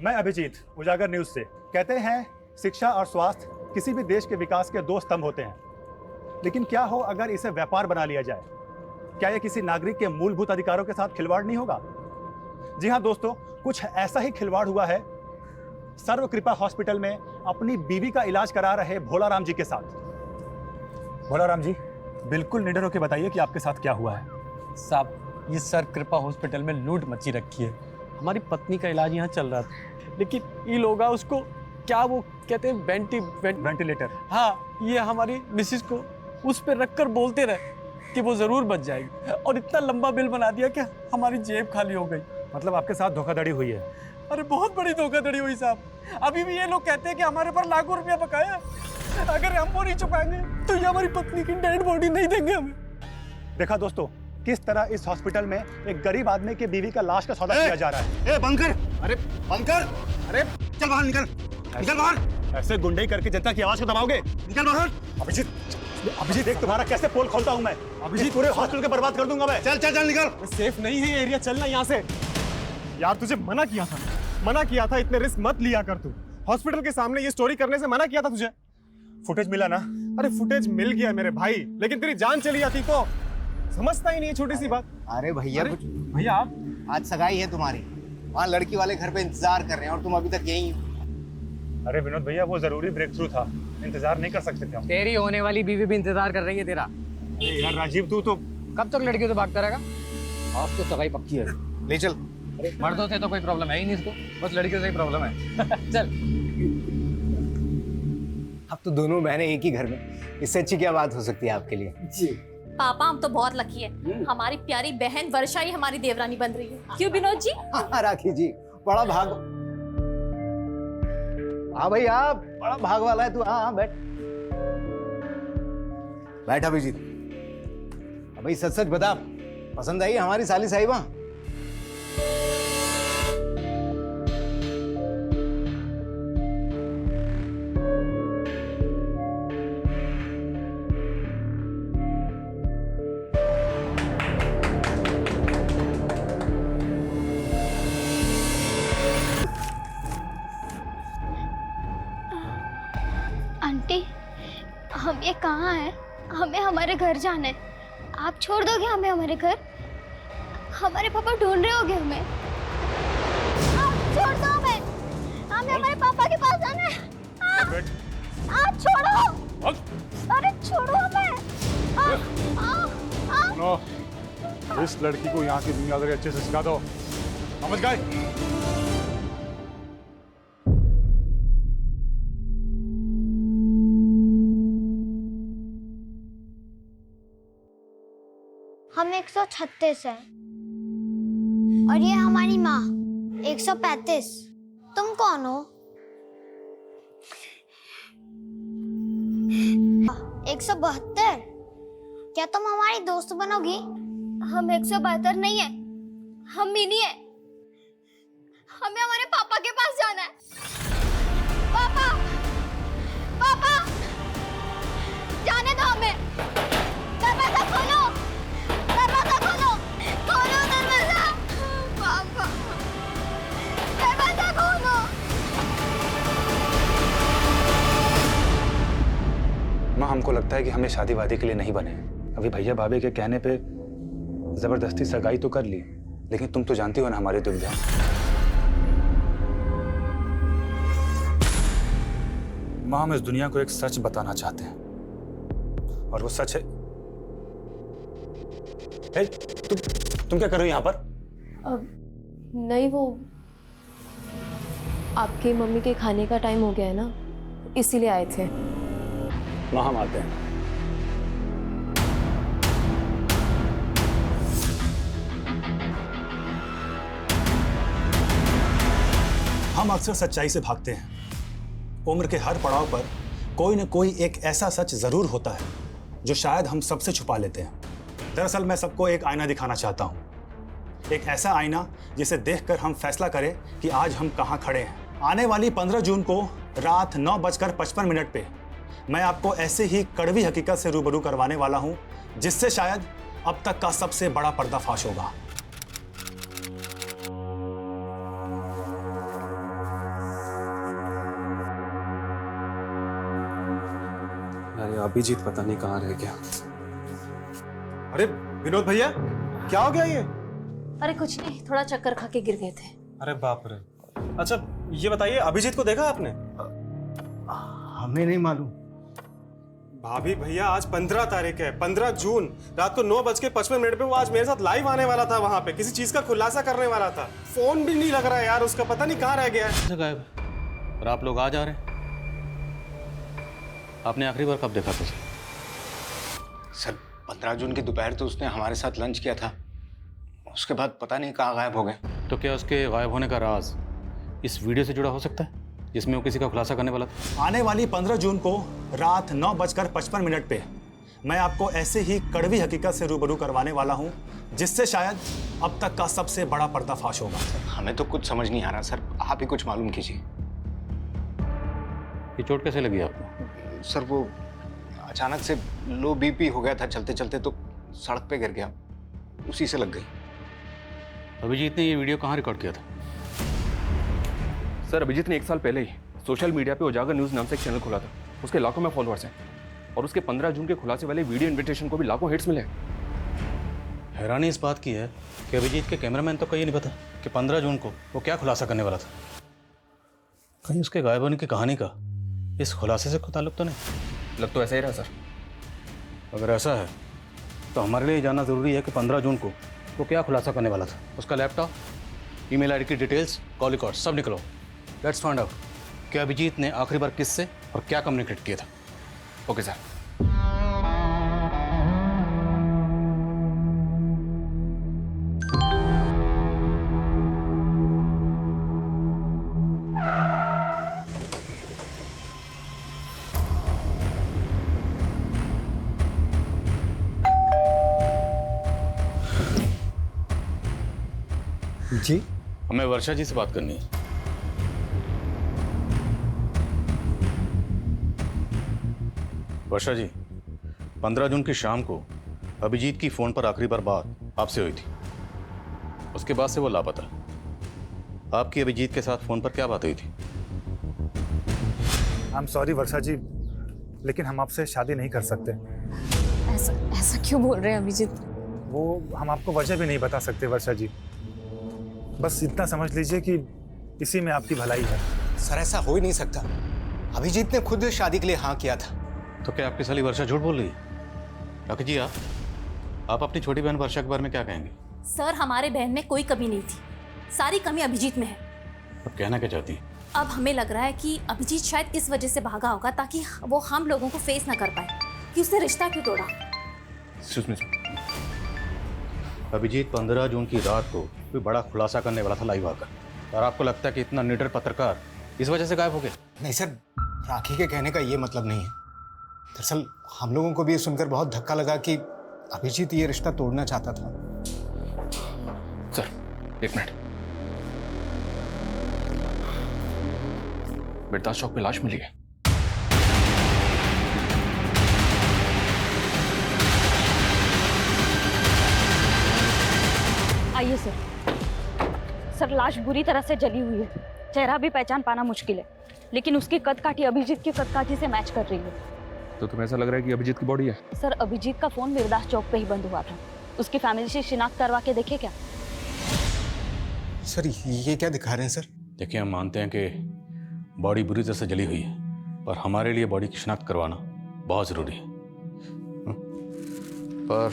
मैं अभिजीत, उजागर न्यूज से। कहते हैं शिक्षा और स्वास्थ्य किसी भी देश के विकास के दो स्तंभ होते हैं, लेकिन क्या हो अगर इसे व्यापार बना लिया जाए? क्या यह किसी नागरिक के मूलभूत अधिकारों के साथ खिलवाड़ नहीं होगा? जी हाँ दोस्तों, कुछ ऐसा ही खिलवाड़ हुआ है सर्व कृपा हॉस्पिटल में अपनी बीवी का इलाज करा रहे भोलाराम जी के साथ। भोलाराम जी, बिल्कुल निडर होकर बताइए कि आपके साथ क्या हुआ है। साहब, ये सर्व कृपा हॉस्पिटल में लूट मची रखी है। हमारी पत्नी का इलाज यहाँ चल रहा था, लेकिन ये लोग उसको क्या वो कहते हैं वेंटिलेटर। हाँ, ये हमारी मिसिस को उस पर रखकर बोलते रहे कि वो जरूर बच जाएगी, और इतना लंबा बिल बना दिया कि हमारी जेब खाली हो गई। मतलब आपके साथ धोखाधड़ी हुई है? अरे बहुत बड़ी धोखाधड़ी हुई साहब। अभी भी ये लोग कहते हैं कि हमारे पर लाखों रुपया बकाया है, अगर हम वो नहीं चुकाएंगे तो ये हमारी पत्नी की डेड बॉडी नहीं देंगे हमें। देखा दोस्तों, किस तरह इस हॉस्पिटल में एक गरीब आदमी की बीवी का लाश का सौदा किया जा रहा है। बंद कर! अरे बंद कर! अरे चल बाहर निकल! निकल बाहर! ऐसे गुंडे करके जनता की आवाज को दबाओगे? निकल बाहर! अभिजीत देख तुम्हारा कैसे पोल खोलता हूं मैं। अभिजीत, पूरे हॉस्पिटल को बर्बाद कर दूंगा मैं। चल चल चल निकल! सेफ नहीं है ये एरिया, चलना यहाँ से। यार तुझे मना किया था इतने रिस्क मत लिया कर। तू हॉस्पिटल के सामने ये स्टोरी करने से मना किया था तुझे। फुटेज मिला ना? अरे फुटेज मिल गया मेरे भाई, लेकिन तेरी जान चली जाती तो। समझता ही नहीं है छोटी सी बात। अरे भैया, भैया आप आज सगाई है तुम्हारी, वहाँ लड़की वाले घर पे इंतजार कर रहे हैं और तुम अभी तक यहीं हो। अरे विनोद भैया, वो जरूरी ब्रेक थ्रू था, इंतजार नहीं कर सकते थे हम। तेरी होने वाली बीवी भी इंतजार कर रही है तेरा। अरे यार राजीव, तू तो कब तक लड़कियों से भागता रहेगा? आज तो सगाई पक्की है। ले चल। मर्दों से तो कोई प्रॉब्लम है ही नहीं इसको, बस लड़कियों से ही प्रॉब्लम है। चल। अब तो दोनों बहनें एक ही घर में, इससे अच्छी क्या बात हो सकती है आपके लिए? जी पापा, हम तो बहुत लकी है, हमारी प्यारी बहन वर्षा ही हमारी देवरानी बन रही है। क्यों विनोद जी? हाँ राखी जी, बड़ा भाग। हाँ भाई, आप बड़ा भाग वाला है तू। हाँ बैठ बैठ अभिजीत। भाई सच सच बता, पसंद आई हमारी साली साहिबा? आंटी, हम ये कहाँ हैं? हमें हमारे घर जाना है। आप छोड़ दोगे हमें हमारे घर? हमारे पापा ढूंढ रहे होंगे हमें। आप छोड़ दो हमें हमारे पापा के पास जाना है। आप छोड़ो! अरे छोड़ो हमें! इस लड़की को यहाँ की दुनियादारी अच्छे से सिखा दो, समझ गए? हम 136 हैं और ये हमारी माँ 135। तुम कौन हो? 172। क्या तुम हमारी दोस्त बनोगी? हम 172 नहीं है, हम मिनी है। हमें हमारे पापा के पास जाना है। पापा, पापा, जाने दो हमें। दरवाजा खोलो, दरवाजा खोलो, खोलो दरवाजा। पापा, दरवाजा खोलो। माँ, हमको लगता है कि हमें शादी वादी के लिए नहीं बने। अभी भैया भाभी के कहने पे जबरदस्ती सगाई तो कर ली, लेकिन तुम तो जानती हो ना हमारी दुविधा। माँ, हम इस दुनिया को एक सच बताना चाहते हैं, और वो सच है। हे, तुम क्या कर रहे हो यहाँ पर? नहीं, वो आपकी मम्मी के खाने का टाइम हो गया है ना, इसीलिए आए थे। माँ, हम आते हैं। हम अक्सर सच्चाई से भागते हैं। उम्र के हर पड़ाव पर कोई न कोई एक ऐसा सच जरूर होता है जो शायद हम सबसे छुपा लेते हैं। दरअसल मैं सबको एक आईना दिखाना चाहता हूँ, एक ऐसा आईना जिसे देखकर हम फैसला करें कि आज हम कहाँ खड़े हैं। आने वाली 15 जून को रात 9:55 पे मैं आपको ऐसे ही कड़वी हकीकत से रूबरू करवाने वाला हूँ, जिससे शायद अब तक का सबसे बड़ा पर्दाफाश होगा। मेरा अभिजीत पता नहीं कहाँ रह गया। अरे विनोद भैया, क्या हो गया ये? अरे कुछ नहीं, थोड़ा चक्कर खा के गिर गए थे। अरे बाप रे। अच्छा ये बताइए, अभिजीत को देखा आपने? हमें नहीं मालूम। भाभी भैया, आज 15 तारीख है, 15 जून रात को 9:55 पे वो आज मेरे साथ लाइव आने वाला था, वहां पे किसी चीज का खुलासा करने वाला था। फोन भी नहीं लग रहा है यार उसका, पता नहीं कहाँ रह गया है। गायब है और आप लोग आ जा रहे हैं। आपने आखिरी बार कब देखा था सर 15 जून की दोपहर तो उसने हमारे साथ लंच किया था, उसके बाद पता नहीं कहाँ गायब हो गए। तो क्या उसके गायब होने का राज इस वीडियो से जुड़ा हो सकता है जिसमें वो किसी का खुलासा करने वाला था? आने वाली 15 जून को रात 9:55 पे मैं आपको ऐसे ही कड़वी हकीकत से रूबरू करवाने वाला हूं, जिससे शायद अब तक का सबसे बड़ा पर्दाफाश होगा। हमें तो कुछ समझ नहीं आ रहा सर, आप ही कुछ मालूम कीजिए। ये चोट कैसे लगी आपको? सर वो अचानक से लो बीपी हो गया था, चलते चलते तो सड़क पे गिर गया, उसी से लग गई। अभिजीत ने ये वीडियो कहाँ रिकॉर्ड किया था? सर अभिजीत ने 1 साल पहले ही सोशल मीडिया पे उजागर न्यूज़ नाम से एक चैनल खोला था, उसके लाखों में फॉलोअर्स हैं और उसके 15 जून के खुलासे वाले वीडियो इनविटेशन को भी लाखों हिट्स मिले। हैरानी इस बात की है कि अभिजीत के कैमरामैन तो ये नहीं पता कि 15 जून को वो क्या खुलासा करने वाला था। कहीं उसके गायब होने की कहानी का इस खुलासे से कोई ताल्लुक तो नहीं? लग तो ऐसा ही रहा सर। अगर ऐसा है तो हमारे लिए जानना ज़रूरी है कि 15 जून को वो क्या खुलासा करने वाला था। उसका लैपटॉप, ईमेल आईडी की डिटेल्स, कॉल रिकॉर्ड सब निकलो। लेट्स फाइंड आउट कि अभिजीत ने आखिरी बार किससे और क्या कम्युनिकेट किया था। Okay sir. जी, हमें वर्षा जी से बात करनी है। वर्षा जी, 15 जून की शाम को अभिजीत की फोन पर आखिरी बार बात आपसे हुई थी, उसके बाद से वो लापता। आपकी अभिजीत के साथ फोन पर क्या बात हुई थी? आई एम सॉरी वर्षा जी, लेकिन हम आपसे शादी नहीं कर सकते। ऐसा क्यों बोल रहे हैं अभिजीत? वो हम आपको वजह भी नहीं बता सकते वर्षा जी, बस इतना समझ लीजिए कि इसी में आपकी भलाई है। सर ऐसा हो ही नहीं सकता, अभिजीत ने खुद शादी के लिए हाँ किया था। तो क्या आपकी साली वर्षा झूठ बोल रही है? राकेश जी, आप अपनी छोटी बहन वर्षा के बारे में क्या कहेंगे? सर हमारे बहन में कोई कमी नहीं थी, सारी कमी अभिजीत में है। अब कहना क्या चाहती है? अब हमें लग रहा है कि अभिजीत शायद इस वजह से भागा होगा ताकि वो हम लोगों को फेस ना कर पाए कि उसने रिश्ता क्यों तोड़ा। अभिजीत 15 जून की रात को कोई बड़ा खुलासा करने वाला था लाइव आकर, और आपको लगता है कि इतना निडर पत्रकार इस वजह से गायब हो गया? नहीं सर, राखी के कहने का ये मतलब नहीं है। दरअसल हम लोगों को भी ये सुनकर बहुत धक्का लगा कि अभिजीत ये रिश्ता तोड़ना चाहता था। Sir 1 minute. बेड़ताज चौक पे लाश मिली है। आइए सर। सर लाश बुरी तरह से जली हुई है, चेहरा भी पहचान पाना मुश्किल है, लेकिन उसकी कदकाठी अभिजीत की कदकाठी से मैच कर रही है। तो तुम्हें ऐसा लग रहा है कि अभिजीत की बॉडी है? सर अभिजीत का फोन मिर्दास चौक पे ही बंद हुआ था, उसकी फैमिली से शिनाख्त करवा के देखे क्या? सर ये क्या दिखा रहे हैं सर? देखिए, हम मानते हैं कि बॉडी बुरी तरह से जली हुई है, पर हमारे लिए बॉडी की शिनाख्त करवाना बहुत ज़रूरी है। पर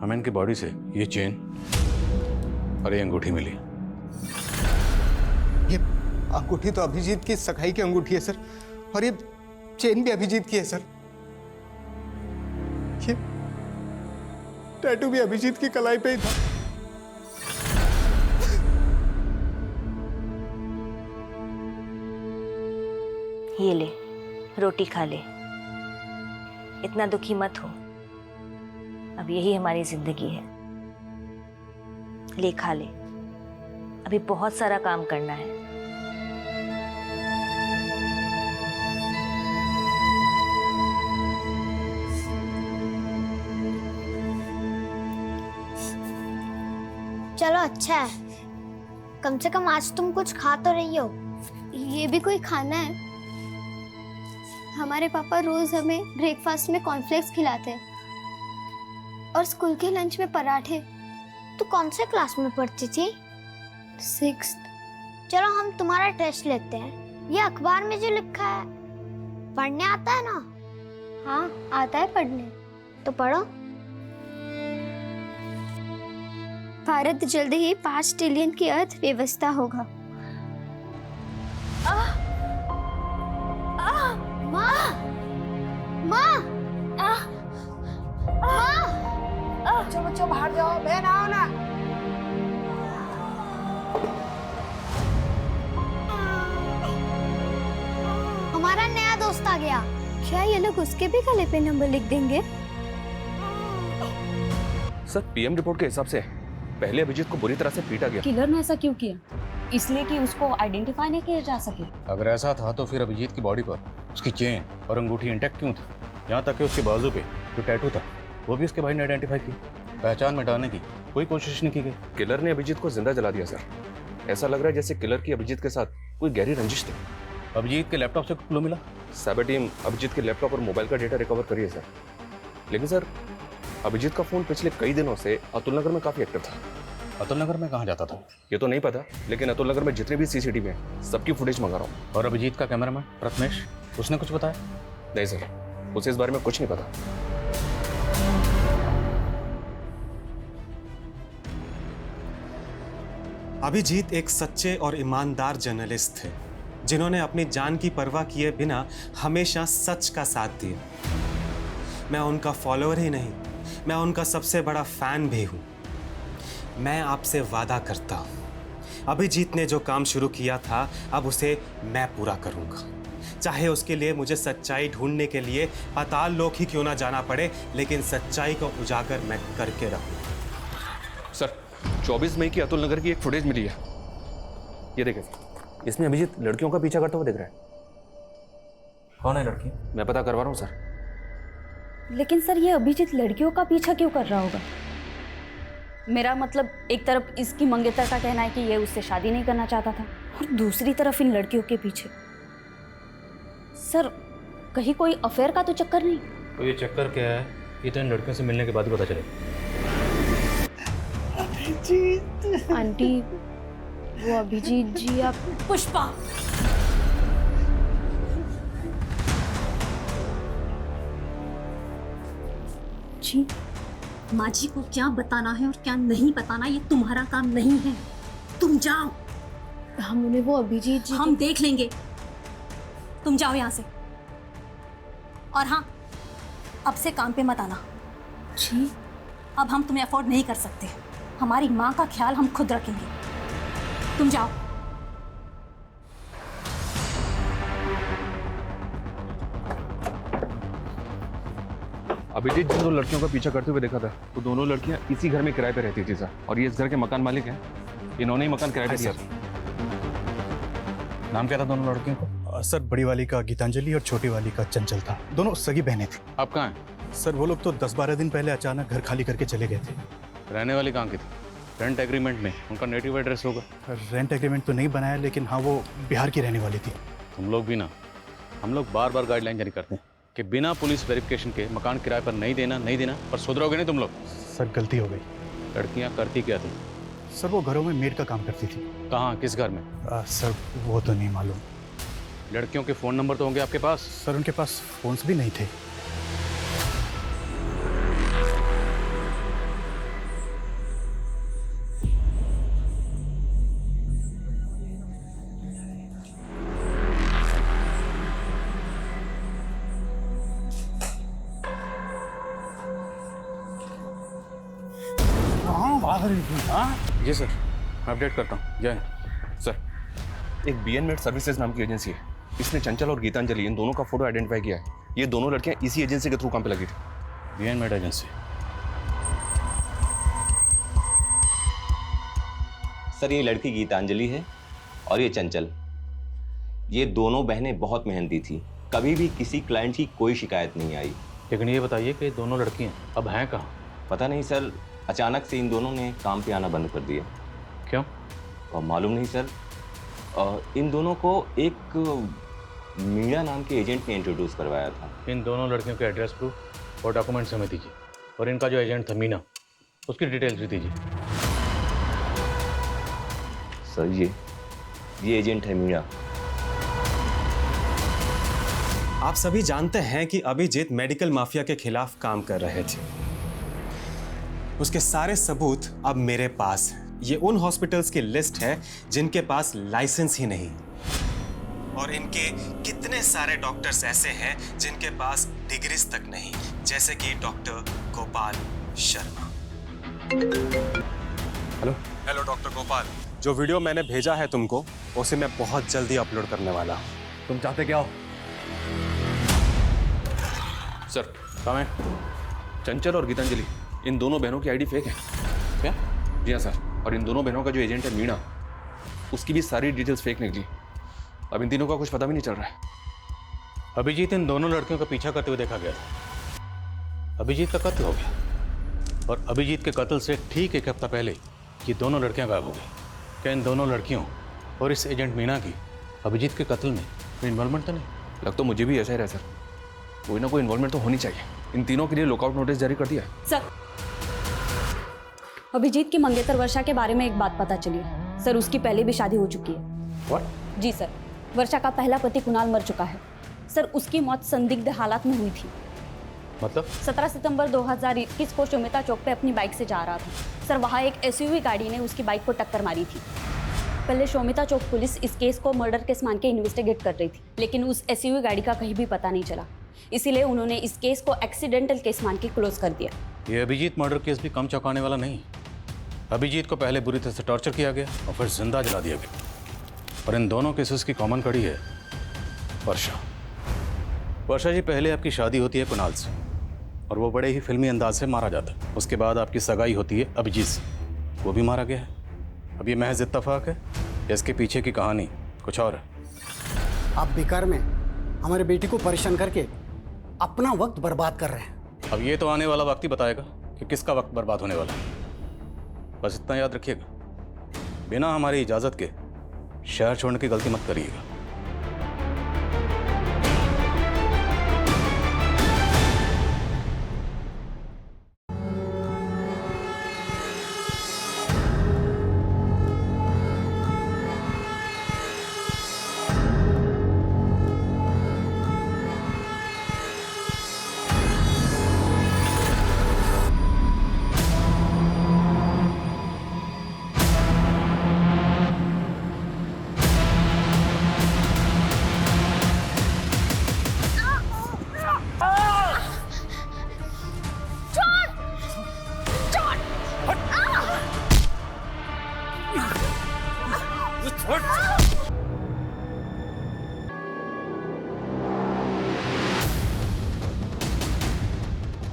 हमें इनकी बॉडी से ये चेन और ये अंगूठी मिली। ये अंगूठी तो अभिजीत की सगाई की अंगूठी है सर, और ये चेन भी अभिजीत की है सर। ये टैटू भी अभिजीत की कलाई पे ही था। ये ले, रोटी खा ले, इतना दुखी मत हो, अब यही हमारी जिंदगी है। ले खा ले, अभी बहुत सारा काम करना है। चलो अच्छा है, कम से कम आज तुम कुछ खा तो रही हो। ये भी कोई खाना है? हमारे पापा रोज हमें ब्रेकफास्ट में कॉर्नफ्लेक्स खिलाते हैं और स्कूल के लंच में पराठे। तू कौन से क्लास में पढ़ती थी? 6th। चलो हम तुम्हारा टेस्ट लेते हैं। ये अखबार में जो लिखा है पढ़ने आता है ना? हाँ आता है पढ़ने। तो पढ़ो। भारत जल्द ही 5 ट्रिलियन की अर्थव्यवस्था होगा। माँ, माँ, बच्चों बच्चों बाहर जाओ, बहन आओ ना। हमारा नया दोस्त आ गया। क्या ये लोग उसके भी गले पे नंबर लिख देंगे? सर पीएम रिपोर्ट के हिसाब से पहले अभिजीत को बुरी तरह से पीटा गया। किलर ने ऐसा क्यों किया? इसलिए कि उसको आइडेंटिफाई नहीं किया जा सके। अगर ऐसा था तो फिर अभिजीत की बॉडी पर उसकी चेन और अंगूठी इंटैक्ट क्यों थी? यहाँ तक कि उसके बाजू पे जो टैटू था वो भी उसके भाई ने आइडेंटिफाई की। पहचान मिटाने की कोई कोशिश नहीं की गई। किलर ने अभिजीत को जिंदा जला दिया सर। ऐसा लग रहा है जैसे किलर की अभिजीत के साथ कोई गहरी रंजिश थी। अभिजीत के लैपटॉप से क्लू मिला? साइबर टीम अभिजीत के लैपटॉप और मोबाइल का डेटा रिकवर करी है सर। लेकिन सर अभिजीत का फोन पिछले कई दिनों से अतुल नगर में काफी एक्टिव था। अतुल नगर में कहाँ जाता था ये तो नहीं पता, लेकिन अतुल नगर में जितने भी सीसीटीवी हैं सबकी फुटेज मंगा रहा हूँ। और अभिजीत का कैमरामैन प्रथमेश, उसने कुछ बताया? नहीं सर, उसे इस बारे में कुछ नहीं पता। अभिजीत एक सच्चे और ईमानदार जर्नलिस्ट थे जिन्होंने अपनी जान की परवाह किए बिना हमेशा सच का साथ दिया। मैं उनका फॉलोअर ही नहीं, मैं उनका सबसे बड़ा फैन भी हूं। मैं आपसे वादा करता हूं, अभिजीत ने जो काम शुरू किया था अब उसे मैं पूरा करूंगा, चाहे उसके लिए मुझे सच्चाई ढूंढने के लिए पाताल लोक ही क्यों ना जाना पड़े, लेकिन सच्चाई को उजागर मैं करके रहूंगा। सर 24 मई की अतुल नगर की एक फुटेज मिली है, ये देखें। इसमें अभिजीत लड़कियों का पीछा करता हुआ दिख रहा है। कौन है लड़की? मैं पता करवा रहा हूँ सर। लेकिन सर ये अभिजीत लड़कियों का पीछा क्यों कर रहा होगा? मेरा मतलब एक तरफ इसकी मंगेतर का कहना है कि ये उससे शादी नहीं करना चाहता था और दूसरी तरफ इन लड़कियों के पीछे। सर कहीं कोई अफेयर का तो चक्कर नहीं? तो ये चक्कर क्या है ये तो इन लड़कियों से मिलने के बाद ही पता चले। आंटी वो अभिजीत जी आप। पुष्पा, जी माँ जी को क्या बताना है और क्या नहीं बताना ये तुम्हारा काम नहीं है। तुम जाओ। हम उन्हें वो अभिजीत जी हम देख लेंगे, तुम जाओ यहाँ से। और हाँ, अब से काम पे मत आना। जी अब हम तुम्हें अफोर्ड नहीं कर सकते। हमारी माँ का ख्याल हम खुद रखेंगे। तुम जाओ। अभिजीत जिन दो लड़कियों का पीछा करते हुए देखा था वो दोनों लड़कियां इसी घर में किराए पे रहती थी सर, और ये इस घर के मकान मालिक हैं। इन्होंने ही मकान किराए पे दिया। नाम क्या था दोनों लड़कियों का? सर बड़ी वाली का गीतांजलि और छोटी वाली का चंचल था। दोनों सगी बहनें थी। आप कहाँ हैं? सर वो लोग तो 10-12 दिन पहले अचानक घर खाली करके चले गए थे। रहने वाली कहाँ की थी? रेंट एग्रीमेंट में उनका नेटिव एड्रेस होगा। रेंट एग्रीमेंट तो नहीं बनाया, लेकिन हाँ वो बिहार की रहने वाली थी। तुम लोग भी ना, हम लोग बार बार गाइडलाइन जारी करते हैं कि बिना पुलिस वेरिफिकेशन के मकान किराए पर नहीं देना, पर सुधरोगे नहीं तुम लोग। सर गलती हो गई। लड़कियां करती क्या थी? सर वो घरों में मेड का काम करती थी। कहाँ, किस घर में? सर वो तो नहीं मालूम। लड़कियों के फ़ोन नंबर तो होंगे आपके पास? सर उनके पास फ़ोन्स भी नहीं थे। जी सर, मैं अपडेट करता हूँ। जय सर एक बीएनमेड सर्विसेज नाम की एजेंसी है, इसने चंचल और गीतांजलि इन दोनों का फोटो आइडेंटिफाई किया है। ये दोनों लड़कियां इसी एजेंसी के थ्रू काम पे लगी थी। बीएनमेड एजेंसी? सर ये लड़की गीतांजलि है और ये चंचल। ये दोनों बहनें बहुत मेहनती थी, कभी भी किसी क्लाइंट की कोई शिकायत नहीं आई। लेकिन ये बताइए कि दोनों लड़कियां अब हैं कहाँ? पता नहीं सर, अचानक से इन दोनों ने काम पे आना बंद कर दिया। क्यों? और मालूम नहीं सर। इन दोनों को एक मीणा नाम के एजेंट ने इंट्रोड्यूस करवाया था। इन दोनों लड़कियों के एड्रेस प्रूफ और डॉक्यूमेंट्स हमें दीजिए, और इनका जो एजेंट था मीना, उसकी डिटेल्स भी दीजिए। सर ये एजेंट है मीणा। आप सभी जानते हैं कि अभिजीत मेडिकल माफिया के खिलाफ काम कर रहे थे। उसके सारे सबूत अब मेरे पास हैं। ये उन हॉस्पिटल्स की लिस्ट है जिनके पास लाइसेंस ही नहीं, और इनके कितने सारे डॉक्टर्स ऐसे हैं जिनके पास डिग्रीज तक नहीं, जैसे कि doctor Gopal Sharma. Hello doctor Gopal, जो वीडियो मैंने भेजा है तुमको, उसे मैं बहुत जल्दी अपलोड करने वाला हूँ। तुम चाहते क्या हो? सर कहाँ है? चंचल और गीतांजलि, इन दोनों बहनों की आईडी फेक है क्या? जी हाँ सर, और इन दोनों बहनों का जो एजेंट है मीणा, उसकी भी सारी डिटेल्स फेक निकली। अब इन तीनों का कुछ पता भी नहीं चल रहा है। अभिजीत इन दोनों लड़कियों का पीछा करते हुए देखा गया था। अभिजीत का कत्ल हो गया, और अभिजीत के कत्ल से ठीक एक हफ्ता पहले ये दोनों लड़कियां गायब हो गई। क्या इन दोनों लड़कियों और इस एजेंट मीना की अभिजीत के कत्ल में इन्वॉल्वमेंट तो नहीं? लग तो मुझे भी ऐसा ही रहा सर, कोई ना कोई इन्वॉल्वमेंट तो होनी चाहिए। इन तीनों के लिए लुकआउट नोटिस जारी कर दिया है। सर, अभिजीत की मंगेतर वर्षा के बारे में एक बात पता चली है। सर, उसकी पहले भी शादी हो चुकी है। What? जी सर, वर्षा का पहला पति कुणाल मर चुका है। सर, उसकी मौत संदिग्ध हालात में हुई थी। मतलब? 17 सितंबर 2021 को शोमिता चौक पे अपनी बाइक से जा रहा था। सर, वहाँ एक एसयूवी गाड़ी ने उसकी बाइक को टक्कर मारी थी। पहले शोमिता चौक पुलिस इस केस को मर्डर केस मान के इन्वेस्टिगेट कर रही थी, लेकिन उस एसयूवी गाड़ी का कहीं भी पता नहीं चला। इसीलिए उन्होंने इस केस को एक्सीडेंटल केस मान के क्लोज कर दिया। ये अभिजीत मर्डर केस भी कम चौंकाने वाला नहीं। अभिजीत को पहले बुरी तरह से टॉर्चर किया गया और फिर जिंदा जला दिया गया, और इन दोनों केसेस की कॉमन कड़ी है वर्षा। वर्षा जी, पहले आपकी शादी होती है कुणाल से, और वो बड़े ही फिल्मी अंदाज से मारा जाता है। उसके बाद आपकी सगाई होती है अभिजीत से, वो भी मारा गया है। अब ये महज इत्तेफाक है या इसके पीछे की कहानी कुछ और है? आप बेकार में हमारे बेटी को परेशान करके अपना वक्त बर्बाद कर रहे हैं। अब ये तो आने वाला वक्त ही बताएगा कि किसका वक्त बर्बाद होने वाला है। बस इतना याद रखिएगा, बिना हमारी इजाज़त के शहर छोड़ने की गलती मत करिएगा।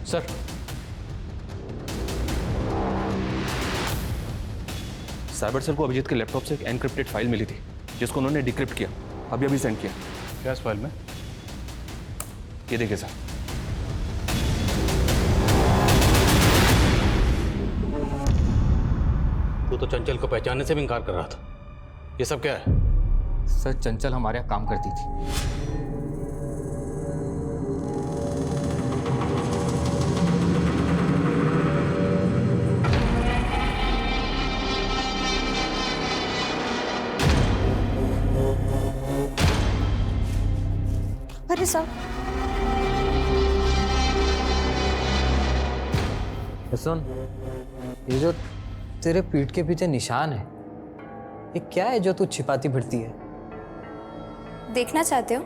सर, साइबर सेल को अभिजीत के लैपटॉप से एक एनक्रिप्टेड फाइल मिली थी, जिसको उन्होंने डिक्रिप्ट किया। अभी सेंड किया। क्या इस फाइल में? ये देखिए सर। तू तो चंचल को पहचानने से भी इनकार कर रहा था। ये सब क्या है? सर, चंचल हमारे यहाँ काम करती थी। अरे साहब, सुन, ये जो तेरे पीठ के पीछे निशान है, ये क्या है जो तू छिपाती फिरती है? देखना चाहते हो?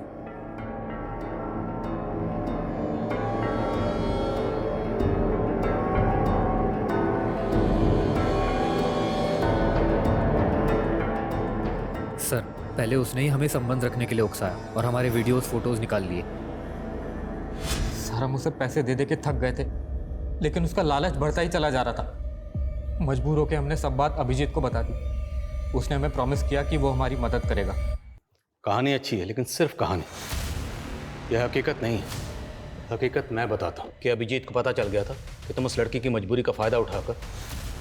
सर, पहले उसने ही हमें संबंध रखने के लिए उकसाया और हमारे वीडियोस फोटोज निकाल लिए। सर, हम उसे पैसे दे दे के थक गए थे, लेकिन उसका लालच बढ़ता ही चला जा रहा था। मजबूर होकर हमने सब बात अभिजीत को बता दी। उसने हमें प्रॉमिस किया कि वो हमारी मदद करेगा। कहानी अच्छी है, लेकिन सिर्फ कहानी, यह हकीकत नहीं है। हकीकत मैं बताता हूँ कि अभिजीत को पता चल गया था कि तुम उस लड़की की मजबूरी का फ़ायदा उठाकर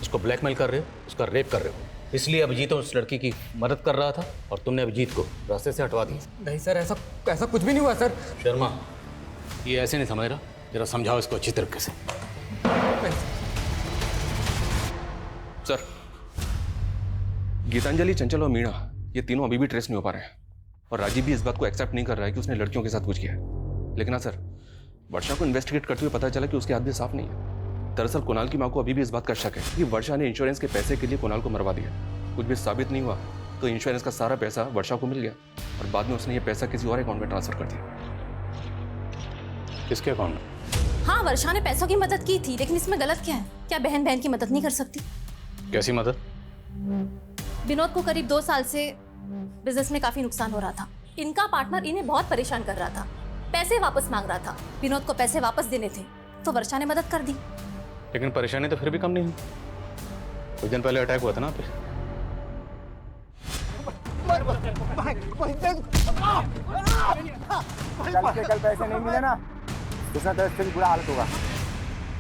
उसको ब्लैकमेल कर रहे हो, उसका रेप कर रहे हो। इसलिए अभिजीत उस लड़की की मदद कर रहा था और तुमने अभिजीत को रास्ते से हटवा दिया। नहीं सर, ऐसा ऐसा कुछ भी नहीं हुआ सर। शर्मा, ये ऐसे नहीं समझ रहा, जरा समझाओ इसको अच्छी तरीके से। सर, गीतांजलि, चंचल और मीणा ये तीनों अभी भी ट्रेस नहीं हो पा रहे हैं और राजीव भी इस बात को एक्सेप्ट नहीं कर रहा है कि उसने लड़कियों के साथ कुछ किया है। लेकिन हाँ सर, वर्षा को इन्वेस्टिगेट करते हुए पता चला कि उसके हाथ भी साफ नहीं है। दरअसल कुणाल की मां को अभी भी इस बात का शक है कि वर्षा ने इंश्योरेंस के पैसे के लिए कुणाल को मरवा दिया। कुछ भी साबित नहीं हुआ तो इंश्योरेंस का सारा पैसा वर्षा को मिल गया और बाद में उसने ये पैसा किसी और अकाउंट में ट्रांसफर कर दिया। किसके अकाउंट में? हाँ, वर्षा ने पैसों की मदद की थी, लेकिन इसमें गलत क्या है? क्या बहन बहन की मदद नहीं कर सकती? कैसी मदद? विनोद को करीब 2 साल से बिजनेस में काफी नुकसान हो रहा था। इनका पार्टनर इन्हें बहुत परेशान कर रहा था, पैसे वापस मांग रहा था। विनोद को पैसे वापस देने थे तो वर्षा ने मदद कर दी। लेकिन परेशानी तो फिर भी कम नहीं हुई। कुछ दिन पहले अटैक हुआ था ना आप पे। कल पैसे नहीं मिले ना, दूसरा तो इससे भी बुरा हालत होगा।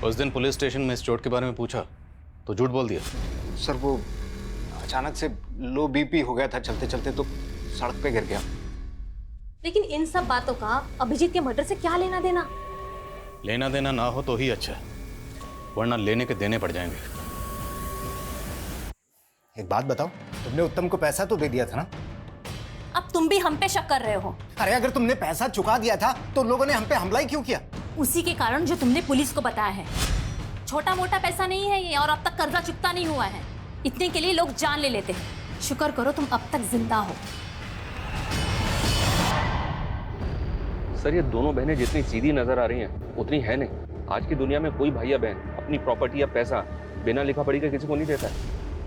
उस दिन पुलिस स्टेशन में इस चोट के बारे में पूछा तो झूठ बोल दिया। सर वो अचानक से लो बीपी हो गया था, चलते चलते तो सड़क पे गिर गया। लेकिन इन सब बातों का अभिजीत के मर्डर से क्या लेना देना? लेना देना ना हो तो ही अच्छा है, वरना लेने के देने पड़ जाएंगे। एक बात बताओ, तुमने उत्तम को पैसा तो दे दिया था ना? अब तुम भी हम पे शक कर रहे हो। अरे अगर तुमने पैसा चुका दिया था तो लोगों ने हम पे हमला ही क्यों किया? उसी के कारण जो तुमने पुलिस को बताया है। छोटा मोटा पैसा नहीं है ये, और अब तक कर्जा चुकता नहीं हुआ है। इतने के लिए लोग जान ले लेते हैं। शुक्र करो तुम अब तक जिंदा हो। सर, ये दोनों बहनें जितनी सीधी नजर आ रही हैं उतनी है नहीं। आज की दुनिया में कोई भाई या बहन अपनी प्रॉपर्टी या पैसा बिना लिखा पढ़ी के किसी को नहीं देता है,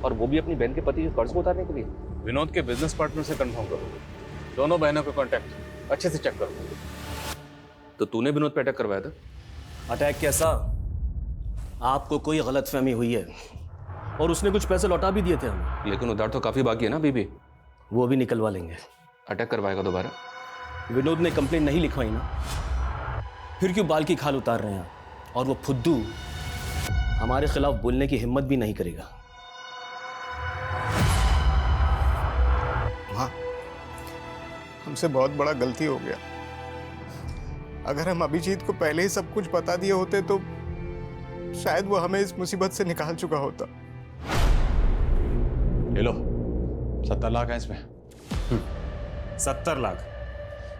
और वो भी अपनी बहन के पति के कर्ज को उतारने के लिए। विनोद के बिजनेस पार्टनर से कंफर्म करो, दोनों बहनों का कांटेक्ट अच्छे से चेक करो। तो तूने विनोद पे अटैक करवाया था? अटैक कैसा? आपको कोई गलतफहमी हुई है और उसने कुछ पैसे लौटा भी दिए थे हमें। लेकिन उधार तो काफी बाकी है ना बीबी। वो भी निकलवा लेंगे। अटैक करवाएगा दोबारा? विनोद ने कंप्लेंट नहीं लिखवाई ना, फिर क्यों बाल की खाल उतार रहे हैं? और वो फुद्दू हमारे खिलाफ बोलने की हिम्मत भी नहीं करेगा। हाँ, हमसे बहुत बड़ा गलती हो गया। अगर हम अभिजीत को पहले ही सब कुछ बता दिए होते तो शायद वो हमें इस मुसीबत से निकाल चुका होता। ले लो, 70 लाख है इसमें। 70 लाख?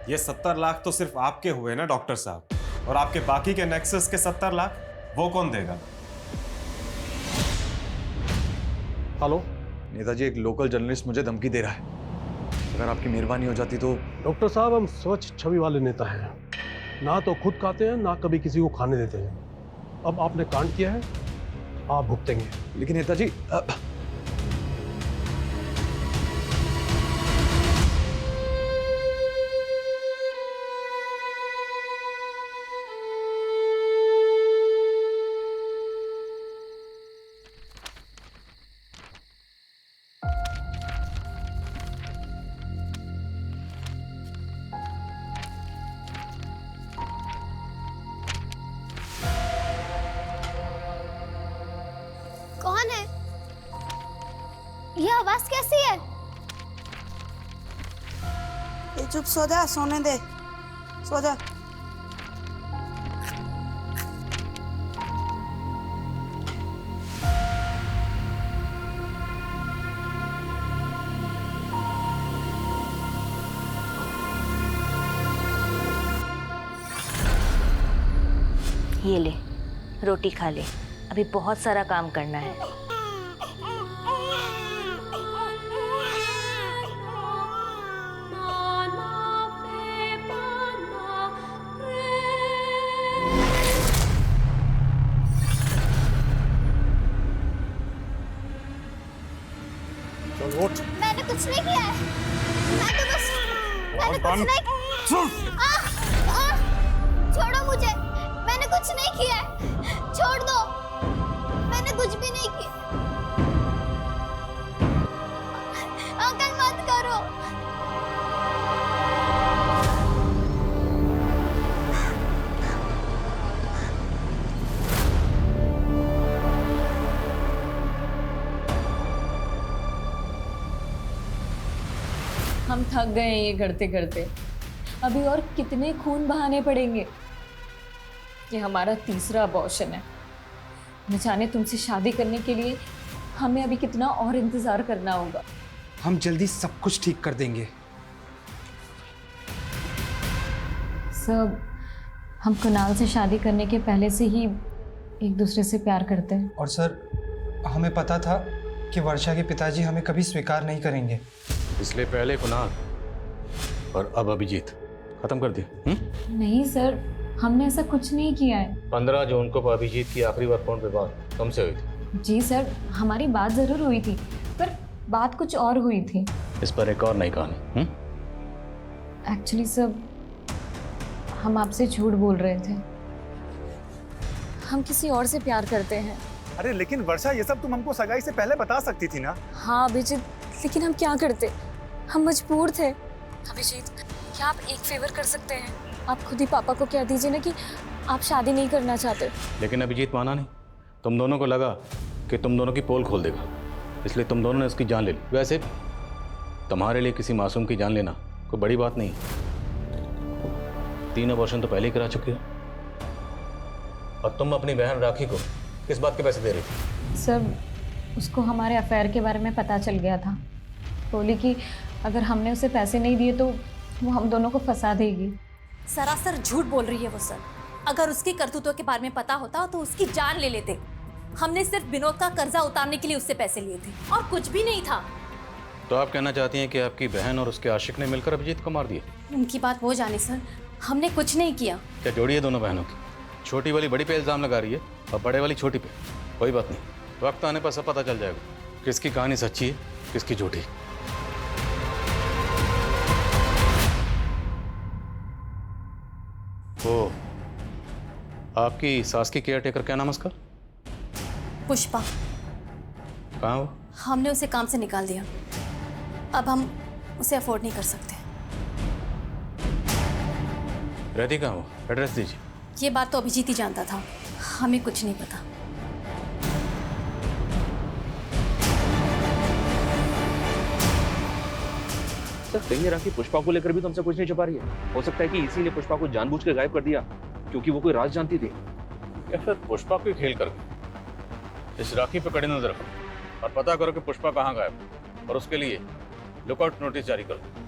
ये 70 लाख तो सिर्फ आपके हुए ना डॉक्टर साहब, और आपके बाकी के नेक्सस के 70 लाख वो कौन देगा? हेलो नेताजी, एक लोकल जर्नलिस्ट मुझे धमकी दे रहा है। अगर आपकी मेहरबानी हो जाती तो। डॉक्टर साहब, हम स्वच्छ छवि वाले नेता हैं, ना तो खुद खाते हैं ना कभी किसी को खाने देते हैं। अब आपने कांड किया है, आप भुगतेंगे। लेकिन नेताजी कौन है? ये आवाज कैसी है? ये चुप सो जा, सोने दे, सो जा। ये ले, रोटी खा ले, अभी बहुत सारा काम करना है। मैंने कुछ नहीं किया है। मैंने कुछ नहीं छोड़ो मुझे, मैंने कुछ नहीं किया है। छोड़ दो, मैंने कुछ भी नहीं किया। अंकल मत करो। हम थक गए हैं ये करते करते। अभी और कितने खून बहाने पड़ेंगे। ये हमारा तीसरा अबॉर्शन है। न जाने तुमसे शादी करने के लिए हमें अभी कितना और इंतजार करना होगा। हम जल्दी सब कुछ ठीक कर देंगे। सब हम कुणाल से शादी करने के पहले से ही एक दूसरे से प्यार करते हैं। और सर, हमें पता था कि वर्षा के पिताजी हमें कभी स्वीकार नहीं करेंगे, इसलिए पहले कुणाल और अब अभिजीत खत्म कर दिया। नहीं सर, हमने ऐसा कुछ नहीं किया है। 15 जून को अभिजीत की आखिरी बार फोन पे बात तुमसे हुई थी? जी सर, हमारी बात जरूर हुई थी, पर बात कुछ और हुई थी। इस पर एक और नई कहानी। एक्चुअली सर, हम आपसे झूठ बोल रहे थे। हम किसी और से प्यार करते हैं। अरे लेकिन वर्षा, ये सब तुम हमको सगाई से पहले बता सकती थी ना। हाँ अभिजीत, लेकिन हम क्या करते, हम मजबूर थे। अभिजीत, क्या आप एक फेवर कर सकते हैं? आप खुद ही पापा को कह दीजिए ना कि आप शादी नहीं करना चाहते। लेकिन अभिजीत माना नहीं। तुम दोनों को लगा कि तुम दोनों की पोल खोल देगा, इसलिए तुम दोनों ने उसकी जान ले ली। वैसे तुम्हारे लिए किसी मासूम की जान लेना कोई बड़ी बात नहीं है। 3 अबॉर्शन तो पहले ही करा चुके हो, और तुम अपनी बहन राखी को किस बात के पैसे दे रही थी? सर, उसको हमारे अफेयर के बारे में पता चल गया था। बोली कि अगर हमने उसे पैसे नहीं दिए तो वो हम दोनों को फंसा देगी। सरासर झूठ बोल रही है वो सर। अगर उसकी करतूतों के बारे में पता होता तो उसकी जान ले लेते। हमने सिर्फ विनोद का कर्जा उतारने के लिए उससे पैसे लिए थे और कुछ भी नहीं था। तो आप कहना चाहती हैं कि आपकी बहन और उसके आशिक ने मिलकर अभिजीत को मार दिया? उनकी बात वो जाने सर, हमने कुछ नहीं किया। क्या जोड़ी है दोनों बहनों की? छोटी वाली बड़ी पे इल्जाम लगा रही है और बड़े वाली छोटी पे। कोई बात नहीं, वक्त आने पर सब पता चल जाएगा किसकी कहानी सच्ची है, किसकी झूठी। वो आपकी सास की केयर टेकर, क्या नाम है उसका? पुष्पा। कहाँ वो? हमने उसे काम से निकाल दिया। अब हम उसे अफोर्ड नहीं कर सकते। रहती कहाँ वो? एड्रेस दीजिए। ये बात तो अभिजीत ही जानता था, हमें कुछ नहीं पता। सर, कहीं राखी पुष्पा को लेकर भी तुमसे कुछ नहीं छुपा रही है? हो सकता है कि इसीलिए पुष्पा को जानबूझ के गायब कर दिया क्योंकि वो कोई राज जानती थी। या फिर पुष्पा को खेल कर इस राखी पे कड़ी नजर रखो और पता करो कि पुष्पा कहाँ गायब, और उसके लिए लुकआउट नोटिस जारी कर दो।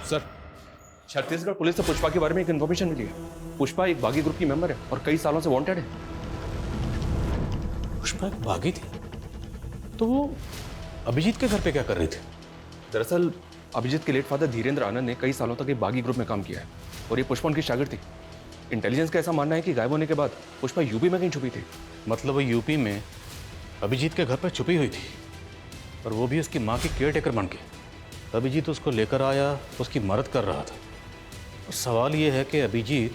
सर, छत्तीसगढ़ पुलिस से पुष्पा के बारे में एक इन्फॉर्मेशन मिली है। पुष्पा एक बागी ग्रुप की मेंबर है और कई सालों से वांटेड है। पुष्पा एक बागी थी? तो वो अभिजीत के घर पे क्या कर रही थी? दरअसल अभिजीत के लेट फादर धीरेन्द्र आनंद ने कई सालों तक एक बागी ग्रुप में काम किया है और ये पुष्पा उनकी शागिर्द थी। इंटेलिजेंस का ऐसा मानना है कि गायब होने के बाद पुष्पा यूपी में कहीं छुपी थी। मतलब वो यूपी में अभिजीत के घर पर छुपी हुई थी, और वो भी उसकी माँ की केयर टेकर बन के। अभिजीत उसको लेकर आया, उसकी मदद कर रहा था। और सवाल ये है कि अभिजीत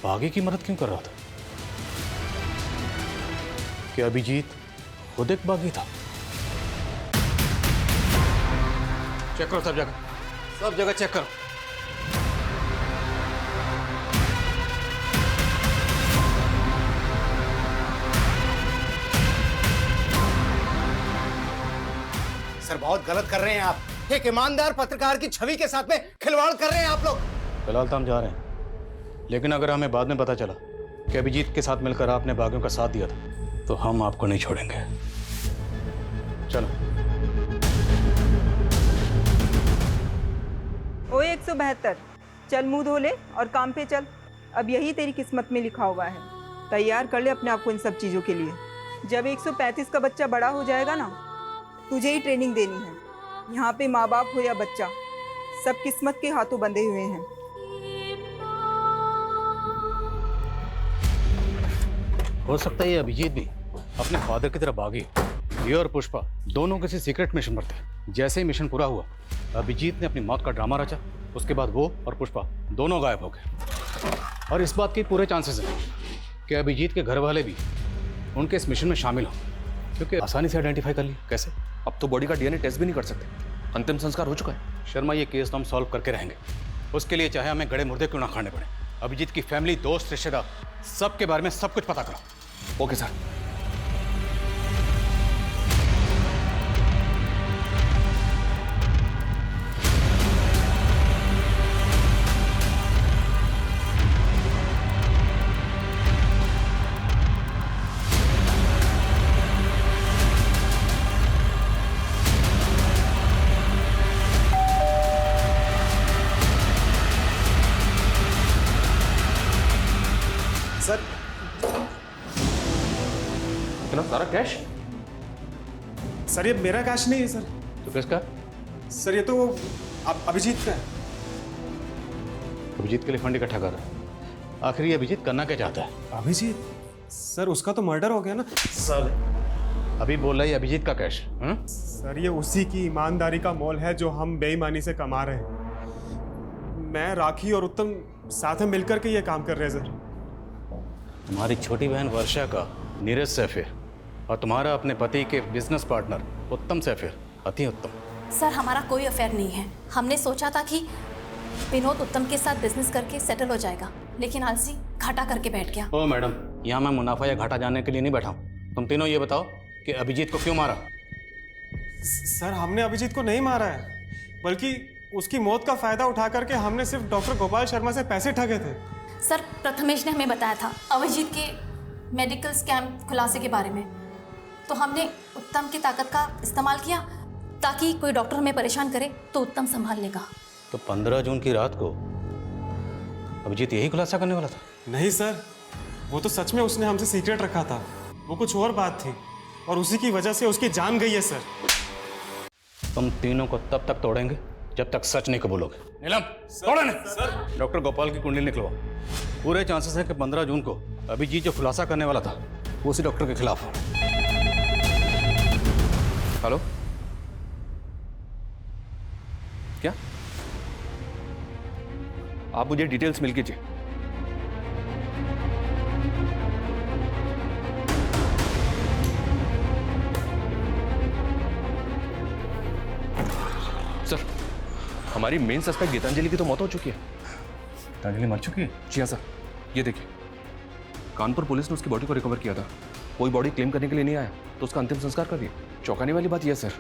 बागी की मदद क्यों कर रहा था? कि अभिजीत खुद एक बागी था? चेक करो सब जगह चेक करो। सर, बहुत गलत कर रहे हैं आप। एक ईमानदार पत्रकार की छवि के साथ में खिलवाड़ कर रहे हैं आप लोग। फिलहाल तो हम जा रहे हैं, लेकिन अगर हमें बाद में पता चला कि अभिजीत के साथ मिलकर आपने बागियों का साथ दिया था तो हम आपको नहीं छोड़ेंगे। चलो। ओए 172, चल मुंह धो ले और काम पे चल। अब यही तेरी किस्मत में लिखा हुआ है। तैयार कर ले अपने आप को इन सब चीज़ों के लिए। जब 135 का बच्चा बड़ा हो जाएगा ना, तुझे ही ट्रेनिंग देनी है। यहाँ पे माँ बाप हो या बच्चा, सब किस्मत के हाथों बंधे हुए हैं। हो सकता है ये अभिजीत भी अपने फादर की तरह बागी। ये और पुष्पा दोनों किसी सीक्रेट मिशन पर थे। जैसे ही मिशन पूरा हुआ, अभिजीत ने अपनी मौत का ड्रामा रचा। उसके बाद वो और पुष्पा दोनों गायब हो गए, और इस बात के पूरे चांसेस हैं कि अभिजीत के घर वाले भी उनके इस मिशन में शामिल हों, क्योंकि आसानी से आइडेंटिफाई कर लिया। कैसे? अब तो बॉडी का डीएनए टेस्ट भी नहीं कर सकते, अंतिम संस्कार हो चुका है। शर्मा, ये केस तो हम सॉल्व करके रहेंगे। उसके लिए चाहे हमें गड़े मुर्दे क्यों ना खाने पड़े। अभिजीत की फैमिली, दोस्त, रिश्तेदार सबके बारे में सब कुछ पता करो। Okay sir. सर इतना सारा कैश? सर ये मेरा कैश नहीं है सर। तो किसका? सर ये तो अभिजीत का है। अभिजीत के लिए फंड इकट्ठा कर रहा है। आखिर ये अभिजीत करना क्या चाहता है? अभिजीत? सर उसका तो मर्डर हो गया ना सर। अभी बोल रहा है अभिजीत का कैश। सर ये उसी की ईमानदारी का मोल है जो हम बेईमानी से कमा रहे हैं। मैं, राखी और उत्तम साथ में मिलकर के ये काम कर रहे हैं सर। तुम्हारी छोटी बहन वर्षा का नीरज से अफेयर और तुम्हारा अपने पति के बिजनेस पार्टनर उत्तम से अफेयर। अति उत्तम। सर हमारा कोई अफेयर नहीं है। हमने सोचा था कि विनोद उत्तम के साथ बिजनेस करके सेटल हो जाएगा, लेकिन आलसी घाटा करके बैठ गया। ओ मैडम, यहाँ मैं मुनाफा या घाटा जानने के लिए नहीं बैठा हूँ। तुम तीनों ये बताओ कि अभिजीत को क्यों मारा? सर हमने अभिजीत को नहीं मारा है, बल्कि उसकी मौत का फायदा उठा करके हमने सिर्फ डॉक्टर गोपाल शर्मा से पैसे ठगे थे। सर प्रथमेश ने हमें बताया था अभिजीत के मेडिकल स्कैम खुलासे के बारे में, तो हमने उत्तम की ताकत का इस्तेमाल किया ताकि कोई डॉक्टर हमें परेशान करे तो उत्तम संभाल लेगा। तो 15 जून की रात को अभिजीत यही खुलासा करने वाला था? नहीं सर, वो तो सच में उसने हमसे सीक्रेट रखा था। वो कुछ और बात थी और उसी की वजह से उसकी जान गई है सर। तुम तीनों को तब तक तोड़ेंगे जब तक सच नहीं कबूलोगे। नीलम, तोड़ो इन्हें। डॉक्टर गोपाल की कुंडली निकलवाओ। पूरे चांसेस है कि 15 जून को अभिजीत जो खुलासा करने वाला था वो उसी डॉक्टर के खिलाफ हो। हेलो, क्या आप मुझे डिटेल्स मिल कीजिए। सर हमारी मेन सस्पेक्ट गीतांजलि की तो मौत हो चुकी है। गीतांजलि मर चुकी है? जी हाँ सर, ये देखिए कानपुर पुलिस ने उसकी बॉडी को रिकवर किया था। कोई बॉडी क्लेम करने के लिए नहीं आया तो उसका अंतिम संस्कार कर दिया। चौंकाने वाली बात यह सर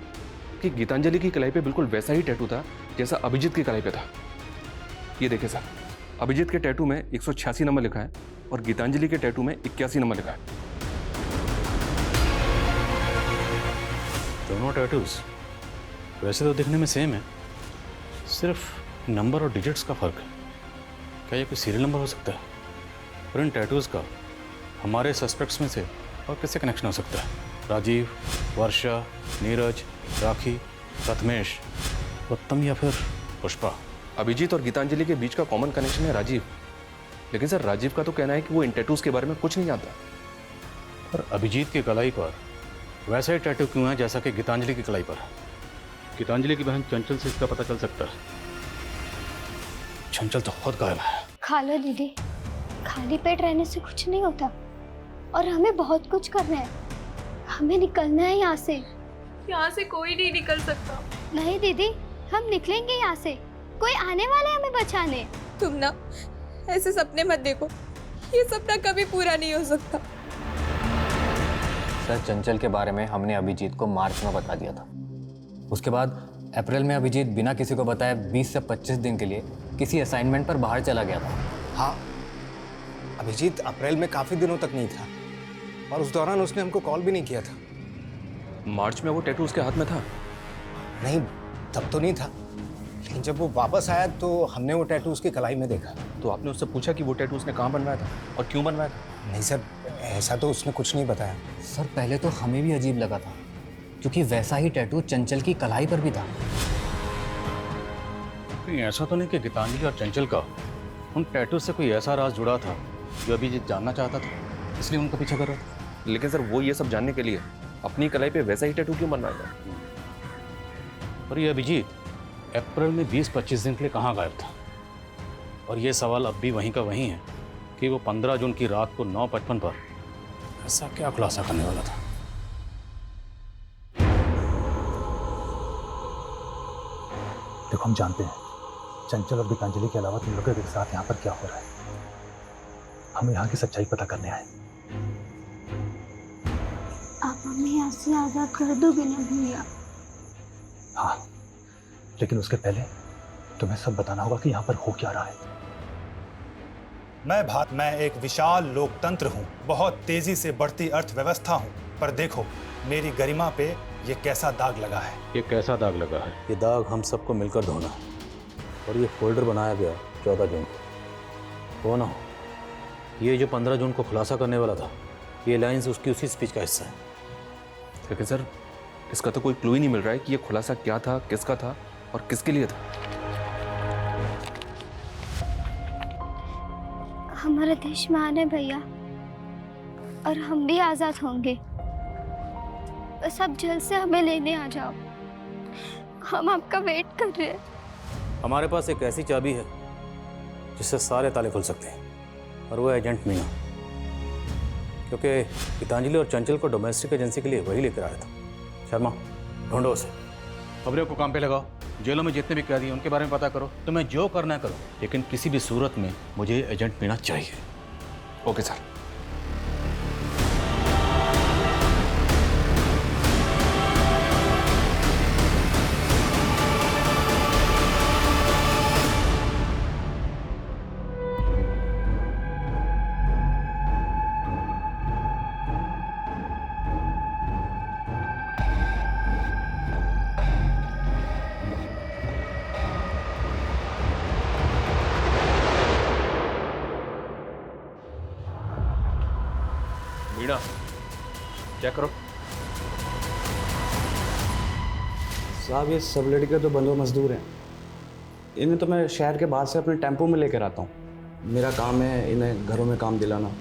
कि गीतांजलि की कलाई पे बिल्कुल वैसा ही टैटू था जैसा अभिजीत की कलाई पे था। ये देखिए सर, अभिजीत के टैटू में 186 नंबर लिखा है और गीतांजलि के टैटू में 81 नंबर लिखा है। दोनों टैटूज वैसे तो दिखने में सेम है, सिर्फ नंबर और डिजिट्स का फर्क है। क्या ये कोई सीरियल नंबर हो सकता है? और इन टैटूज का हमारे सस्पेक्ट्स में से और किससे कनेक्शन हो सकता है? राजीव, वर्षा, नीरज, राखी, प्रथमेश, उत्तम या फिर पुष्पा? अभिजीत और गीतांजलि के बीच का कॉमन कनेक्शन है राजीव, लेकिन सर राजीव का तो कहना है कि वो इन टैटूज के बारे में कुछ नहीं जानता। पर अभिजीत की कलाई पर वैसा ही टैटू क्यों है जैसा कि गीतांजलि की कलाई पर? गीतांजलि की बहन चंचल से इसका पता चल सकता है। चंचल तो खुद गायब है। खा लो दीदी, खाली पेट रहने से कुछ नहीं होता और हमें बहुत कुछ करना है। हमें निकलना है यहाँ से। यहाँ से कोई नहीं निकल सकता। नहीं दीदी, हम निकलेंगे यहाँ से। कोई आने वाला है हमें बचाने। तुम ना ऐसे सपने मत देखो, ये सपना कभी पूरा नहीं हो सकता। सर चंचल के बारे में हमने अभिजीत को मार्च में बता दिया था। उसके बाद अप्रैल में अभिजीत बिना किसी को बताए 20 से 25 दिन के लिए किसी असाइनमेंट पर बाहर चला गया था। हाँ, अभिजीत अप्रैल में काफी दिनों तक नहीं था और उस दौरान उसने हमको कॉल भी नहीं किया था। मार्च में वो टैटू उसके हाथ में था? नहीं, तब तो नहीं था, लेकिन जब वो वापस आया तो हमने वो टैटू उसकी कलाई में देखा। तो आपने उससे पूछा कि वो टैटू उसने कहाँ बनवाया था और क्यों बनवाया था? नहीं सर, ऐसा तो उसने कुछ नहीं बताया। सर पहले तो हमें भी अजीब लगा था क्योंकि वैसा ही टैटू चंचल की कलाई पर भी था। कहीं ऐसा तो नहीं कि गीतांजलि और चंचल का उन टैटू से कोई ऐसा राज जुड़ा था जो अभिजीत जानना चाहता था, इसलिए उनका पीछा कर रहा था? लेकिन सर वो ये सब जानने के लिए अपनी कलाई पे वैसा ही टैटू क्यों बनवाएगा? और ये अभिजीत अप्रैल में 20-25 दिन के लिए कहाँ गायब था? और ये सवाल अब भी वहीं का वहीं है कि वो 15 जून की रात को 9:55 पर ऐसा क्या खुलासा करने वाला था? देखो हम जानते हैं चंचल और गीतांजलि के अलावा तुम लोगों के साथ यहाँ पर क्या हो रहा है। हम यहाँ की सच्चाई पता करने आए। आप हमें यहाँ से आजाद कर दोगे ना भैया? हाँ, लेकिन उसके पहले तुम्हें सब बताना होगा कि यहाँ पर हो क्या रहा है। मैं एक विशाल लोकतंत्र हूँ, बहुत तेजी से बढ़ती अर्थव्यवस्था हूँ, पर देखो मेरी गरिमा पे ये कैसा दाग लगा है। ये कैसा दाग लगा है? ये दाग हम सबको मिलकर धोना है। और ये फोल्डर बनाया गया 14 जून को। ना ये जो 15 जून को खुलासा करने वाला था, ये लाइंस उसकी उसी स्पीच का हिस्सा है। लेकिन सर, इसका तो कोई क्लू ही नहीं मिल रहा है कि ये खुलासा क्या था, किसका था और किसके लिए था। हमारा देश महान है भैया, और हम भी आजाद होंगे। बस आप जल्द से हमें लेने आ जाओ, हम आपका वेट कर रहे हैं। हमारे पास एक ऐसी चाबी है जिससे सारे ताले खुल सकते हैं, और वो एजेंट मीना। क्योंकि गीतांजलि और चंचल को डोमेस्टिक एजेंसी के लिए वही लेकर आया था। शर्मा, ढूंढो उसे। खबरों को काम पे लगाओ, जेलों में जितने भी कैदी हैं उनके बारे में पता करो। तुम्हें जो करना है करो, लेकिन किसी भी सूरत में मुझे एजेंट मीना चाहिए। Okay sir. मीना, क्या करो? साहब, ये सब लड़के तो बंदो मजदूर हैं। इन्हें तो मैं शहर के बाहर से अपने टेम्पो में लेकर आता हूँ। मेरा काम है इन्हें घरों में काम दिलाना,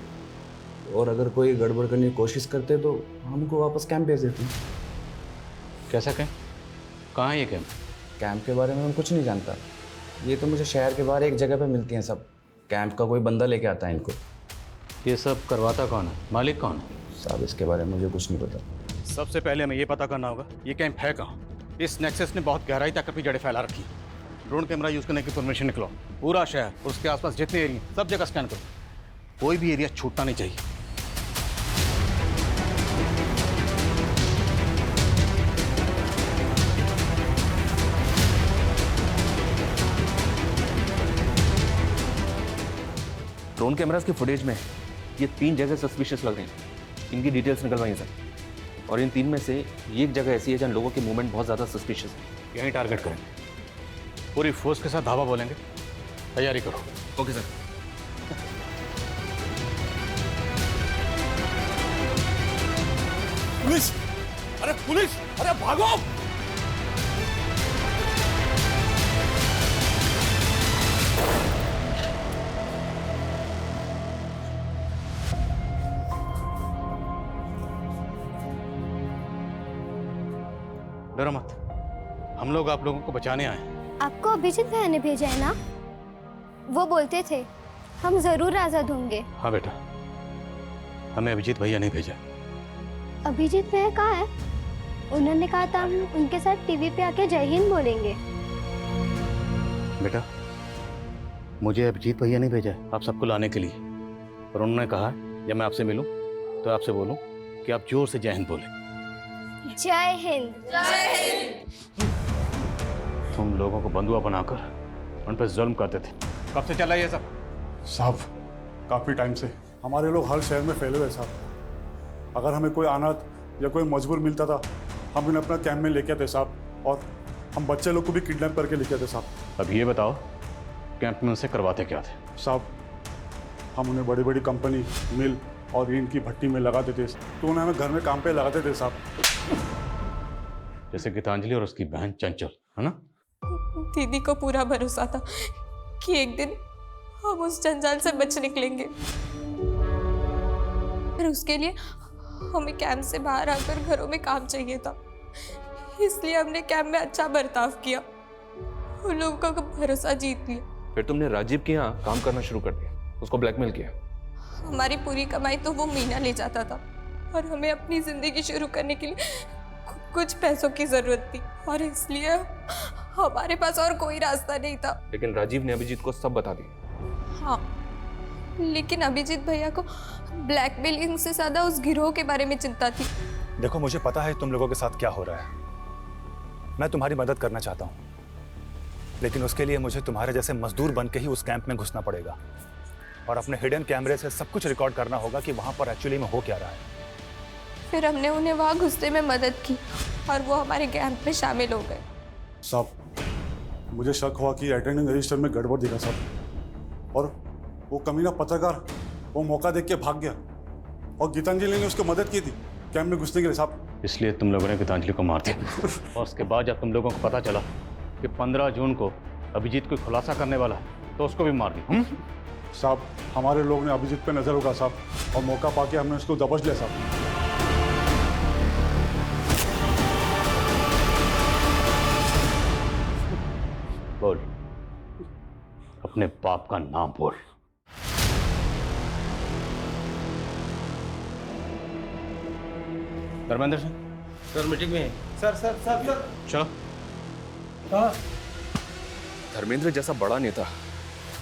और अगर कोई गड़बड़ करने की कोशिश करते तो हमको वापस कैंप भेज देते हैं। कैसा कैंप? कहाँ है ये कैंप? कैंप के बारे में मैं कुछ नहीं जानता। ये तो मुझे शहर के बाहर एक जगह पे मिलती हैं सब। कैंप का कोई बंदा लेके आता है इनको। ये सब करवाता कौन है? मालिक कौन है? साहब, इसके बारे में मुझे कुछ नहीं पता। सबसे पहले हमें ये पता करना होगा ये कैंप है कहाँ। इस नेक्सस ने बहुत गहराई तक अपनी जड़ें फैला रखी। ड्रोन कैमरा यूज़ करने की परमिशन निकलो। पूरा शहर, उसके आसपास जितने एरिया, सब जगह स्कैन करो। कोई भी एरिया छूटना नहीं चाहिए। ड्रोन कैमरास के फुटेज में ये 3 जगह सस्पिशियस लग रही हैं। इनकी डिटेल्स निकलवाइए सर। और इन 3 में से एक जगह ऐसी है जहाँ लोगों के मूवमेंट बहुत ज़्यादा सस्पिशियस है। यहीं टारगेट करेंगे, पूरी फोर्स के साथ धावा बोलेंगे। तैयारी करो। Okay sir. पुलिस! अरे पुलिस! अरे भागो! डरो मत, हम लोग आप लोगों को बचाने आए हैं। आपको अभिजीत भैया ने भेजा है ना? वो बोलते थे हम जरूर आजाद होंगे। हाँ बेटा, हमें अभिजीत भैया नहीं भेजा। अभिजीत भैया कहाँ है? उन्होंने कहा था हम उनके साथ टीवी पे आके जय हिंद बोलेंगे। बेटा, मुझे अभिजीत भैया नहीं भेजा है आप सबको लाने के लिए। और उन्होंने कहा जब मैं आपसे मिलूं तो आपसे बोलूं कि आप जोर से जय हिंद बोलें। जय हिंद। जय हिंद। तुम लोगों को बंधुआ बनाकर उन पर जुल्म करते थे। कब से चला ये सब? साहब, काफ़ी टाइम से हमारे लोग हर शहर में फैले हुए साहब। अगर हमें कोई अनाथ या कोई मजबूर मिलता था, हम उन्हें अपना कैंप में लेके आते साहब, और हम बच्चे लोग को भी किडनैप करके लेके आते साहब। अब ये बताओ, कैंप में उनसे करवाते क्या थे? साहब, हम उन्हें बड़ी बड़ी कंपनी, मिल और ईंट की भट्टी में लगाते थे, तो उन्हें हमें घर में काम पे लगाते थे साहब। जैसे गीतांजलि और उसकी बहन चंचल, है ना? दीदी को पूरा भरोसा था कि एक दिन हम उस जंजाल से बच निकलेंगे, पर उसके लिए हमें कैंप से बाहर आकर घरों में काम चाहिए था। इसलिए हमने कैंप में अच्छा बर्ताव किया, उन लोगों का भरोसा जीत लिया। फिर तुमने राजीव के यहाँ काम करना शुरू कर दिया, उसको ब्लैकमेल किया। हमारी पूरी कमाई तो वो मीना ले जाता था, और हमें अपनी जिंदगी शुरू करने के लिए कुछ पैसों की जरूरत थी, और इसलिए हमारे पास और कोई रास्ता नहीं था। लेकिन राजीव ने अभिजीत को सब बता दिया। हाँ, लेकिन अभिजीत भैया को ब्लैकमेलिंग से ज़्यादा उस गिरोह के बारे में चिंता थी। देखो, मुझे पता है तुम लोगों के साथ क्या हो रहा है। मैं तुम्हारी मदद करना चाहता हूँ, लेकिन उसके लिए मुझे तुम्हारे जैसे मजदूर बन के ही उस कैंप में घुसना पड़ेगा और अपने हिडन कैमरे से सब कुछ रिकॉर्ड करना होगा कि वहाँ पर एक्चुअली में हो क्या रहा है। फिर हमने उन्हें वहाँ घुसने में मदद की और वो हमारे कैंप में शामिल हो गए। साहब, मुझे शक हुआ कि अटेंडेंस रजिस्टर में गड़बड़ दिखा साहब, और वो कमीना पत्रकार वो मौका देख के भाग गया और गीतांजलि ने उसको मदद की थी कैंप में घुसने के लिए साहब। इसलिए तुम लोगों ने गीतांजलि को मार दिया और उसके बाद जब तुम लोगों को पता चला कि 15 जून को अभिजीत को खुलासा करने वाला है तो उसको भी मार दिया। साहब, हमारे लोग ने अभिजीत पे नजर रखा साहब, और मौका पाके हमने उसको दबोच लिया साहब। बोल, अपने बाप का नाम बोल। धर्मेंद्र सिंह सर मीटिंग में है। सर सर सर सर चलो। धर्मेंद्र जैसा बड़ा नेता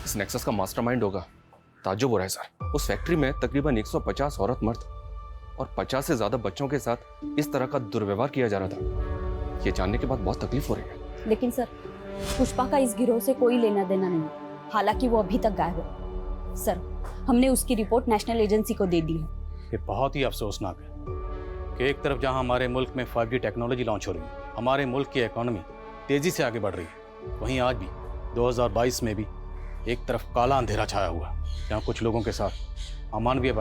इस नेक्सस का मास्टरमाइंड होगा, ताज्जुब हो रहा है सर। उस फैक्ट्री में तकरीबन 150 औरत मर्द और 50 से ज्यादा बच्चों के साथ इस तरह का दुर्व्यवहार किया जा रहा था। ये जानने के बाद बहुत तकलीफ हो रही है। लेकिन सर, पुष्पा का इस गिरोह से कोई लेना देना नहीं, हालांकि वो अभी तक गायब है। सर, हमने उसकी रिपोर्ट नेशनल एजेंसी को दे दी है। ये बहुत ही अफसोसनाक है कि एक तरफ जहां हमारे मुल्क में 5G टेक्नोलॉजी लॉन्च हो रही है, हमारे मुल्क की इकोनॉमी तेजी से आगे बढ़ रही है, वहीं आज भी 2022 में भी एक तरफ काला अंधेरा छाया हुआ है, जहां कुछ लोगों के साथ अमानवीय